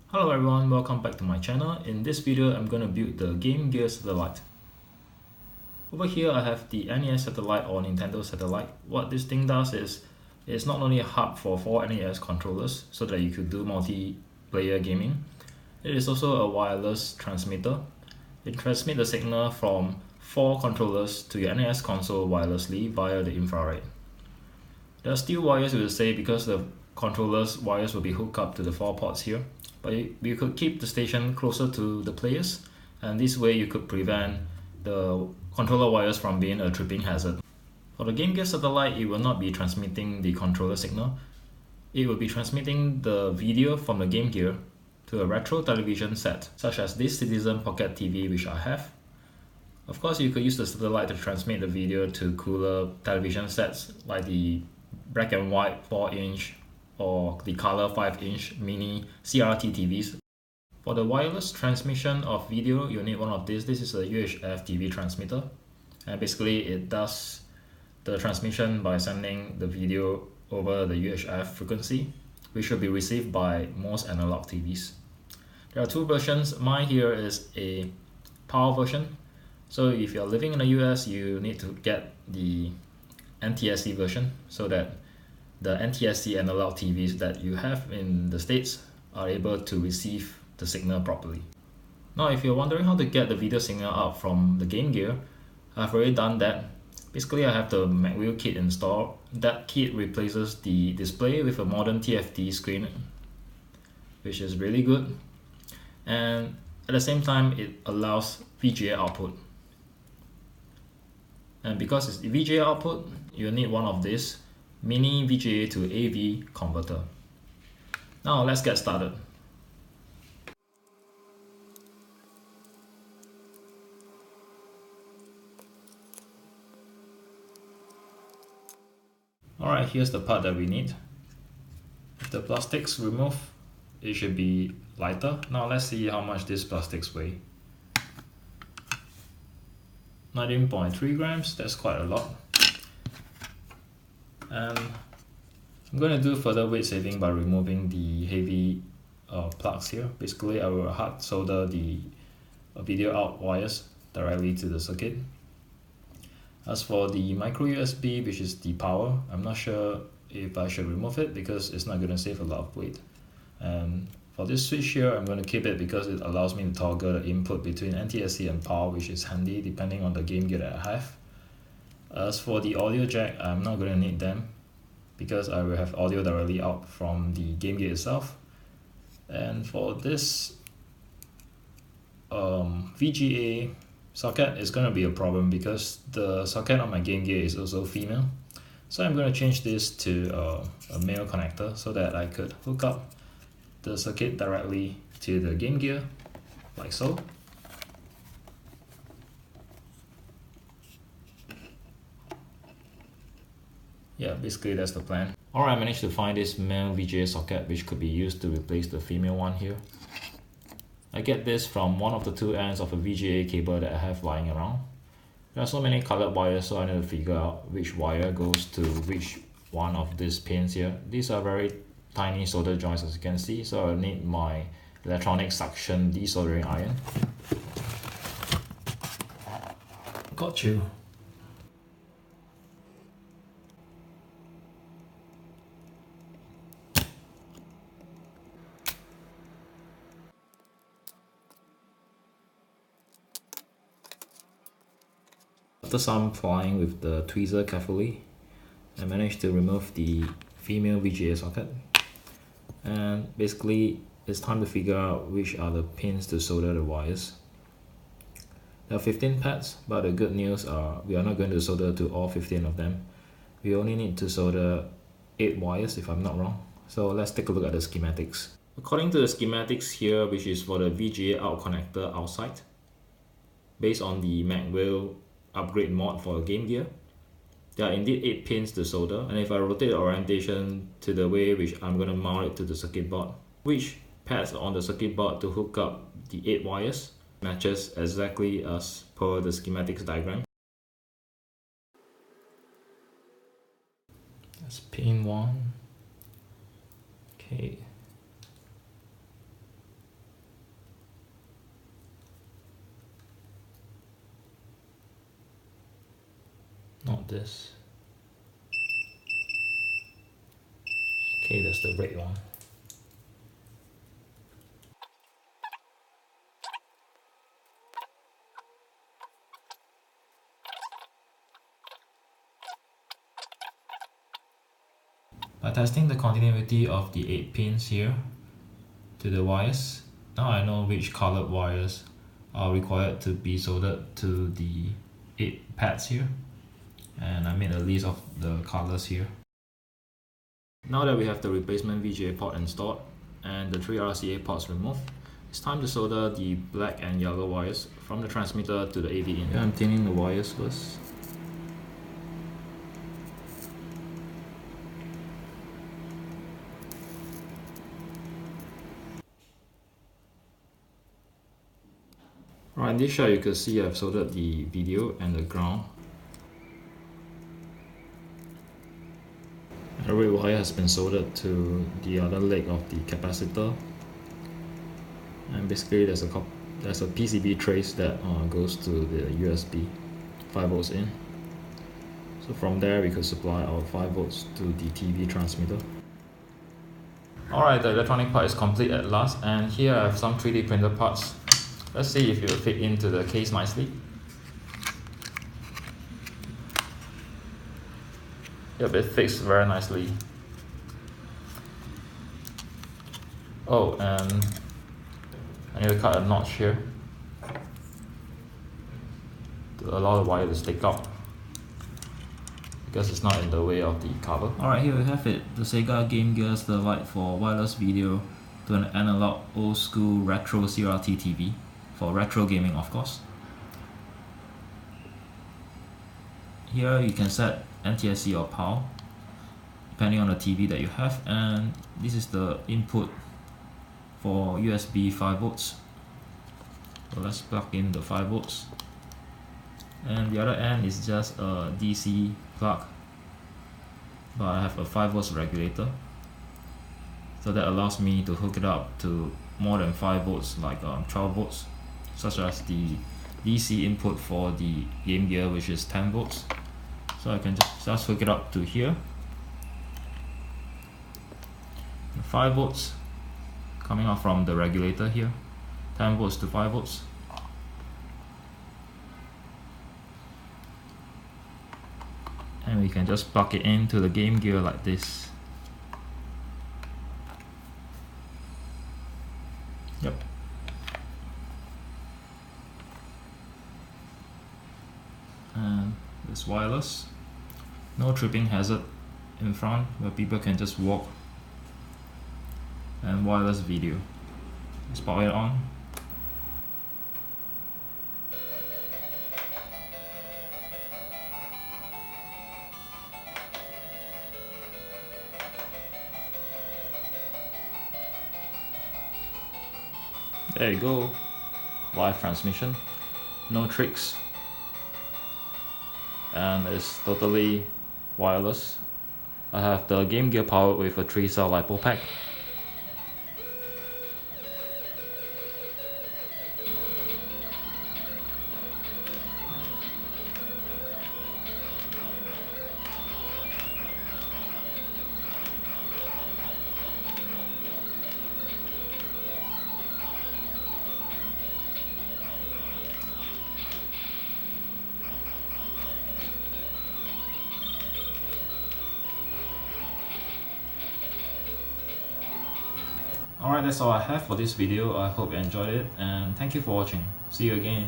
Hello everyone, welcome back to my channel. In this video, I'm going to build the GameGear Satellite. Over here, I have the NES Satellite or Nintendo Satellite. What this thing does is, it's not only a hub for 4 NES controllers so that you could do multiplayer gaming. It is also a wireless transmitter. It transmits the signal from 4 controllers to your NES console wirelessly via the infrared. There are still wires, you will say, because the controller's wires will be hooked up to the 4 ports here. But you could keep the station closer to the players, and this way you could prevent the controller wires from being a tripping hazard. For the GameGear Satellite, it will not be transmitting the controller signal. It will be transmitting the video from the Game Gear to a retro television set, such as this Citizen Pocket TV which I have. Of course, you could use the satellite to transmit the video to cooler television sets like the black and white 4-inch or the color 5-inch mini CRT TVs. For the wireless transmission of video, you need one of these. This is a UHF TV transmitter, and basically it does the transmission by sending the video over the UHF frequency, which should be received by most analog TVs. There are 2 versions. Mine here is a PAL version, so if you're living in the US, you need to get the NTSC version so that the NTSC analog TVs that you have in the States are able to receive the signal properly. Now, if you're wondering how to get the video signal out from the Game Gear, I've already done that. Basically, I have the MacWheel kit installed. That kit replaces the display with a modern TFT screen, which is really good. And at the same time, it allows VGA output. And because it's the VGA output, you need one of these mini Vga to AV converter. Now let's get started. Alright, here's the part that we need. If the plastics removed, it should be lighter. Now let's see how much these plastics weigh. 19.3 grams, that's quite a lot. And I'm going to do further weight saving by removing the heavy plugs here. Basically, I will hard solder the video out wires directly to the circuit. As for the micro USB, which is the power, I'm not sure if I should remove it because it's not going to save a lot of weight. And for this switch here, I'm going to keep it because it allows me to toggle the input between NTSC and power, which is handy depending on the game gear that I have. As for the audio jack, I'm not going to need them because I will have audio directly out from the Game Gear itself. And for this VGA socket, is going to be a problem because the socket on my Game Gear is also female. So I'm going to change this to a male connector so that I could hook up the circuit directly to the Game Gear, like so. Yeah, basically that's the plan. Alright, I managed to find this male VGA socket which could be used to replace the female one here. I get this from one of the 2 ends of a VGA cable that I have lying around. There are so many colored wires, so I need to figure out which wire goes to which one of these pins here. These are very tiny solder joints, as you can see, so I need my electronic suction desoldering iron. Got you. After some plying with the tweezer carefully, I managed to remove the female VGA socket. And basically, it's time to figure out which are the pins to solder the wires. There are 15 pads, but the good news are we are not going to solder to all 15 of them. We only need to solder 8 wires if I'm not wrong. So let's take a look at the schematics. According to the schematics here, which is for the VGA out connector outside, based on the MacWheel upgrade mod for Game Gear, there are indeed 8 pins to solder, and if I rotate the orientation to the way which I'm going to mount it to the circuit board, which pads on the circuit board to hook up the 8 wires matches exactly as per the schematics diagram. That's pin 1. Okay. not this. Okay, that's the red one. By testing the continuity of the 8 pins here to the wires, now I know which colored wires are required to be soldered to the 8 pads here, and I made a list of the colors here. Now that we have the replacement VGA port installed and the 3 RCA ports removed, it's time to solder the black and yellow wires from the transmitter to the AV in. I'm thinning the wires first. Right, in this shot you can see I've soldered the video and the ground. The red wire has been soldered to the other leg of the capacitor, and basically there's a PCB trace that goes to the USB 5 volts in. So from there we could supply our 5 volts to the TV transmitter. Alright, the electronic part is complete at last, and here I have some 3D printed parts. Let's see if it will fit into the case nicely. Yep, it fits very nicely. Oh, and I need to cut a notch here to allow the wire to stick out, because it's not in the way of the cover. Alright, here we have it, the Sega GameGear Satellite for wireless video to an analog old school retro CRT TV, for retro gaming of course. Here you can set NTSC or PAL depending on the TV that you have, and this is the input for USB 5 volts. So let's plug in the 5 volts, and the other end is just a DC plug, but I have a 5 volts regulator, so that allows me to hook it up to more than 5 volts, like 12 volts, such as the DC input for the Game Gear, which is 10 volts. So I can just hook it up to here. 5 volts coming out from the regulator here, 10 volts to 5 volts. And we can just plug it into the Game Gear like this. Yep. And it's wireless, no tripping hazard in front where people can just walk, and wireless video. Let's power it on. There you go, live transmission, no tricks, and it's totally wireless. I have the Game Gear powered with a 3-cell LiPo pack. Alright, that's all I have for this video. I hope you enjoyed it, and thank you for watching. See you again.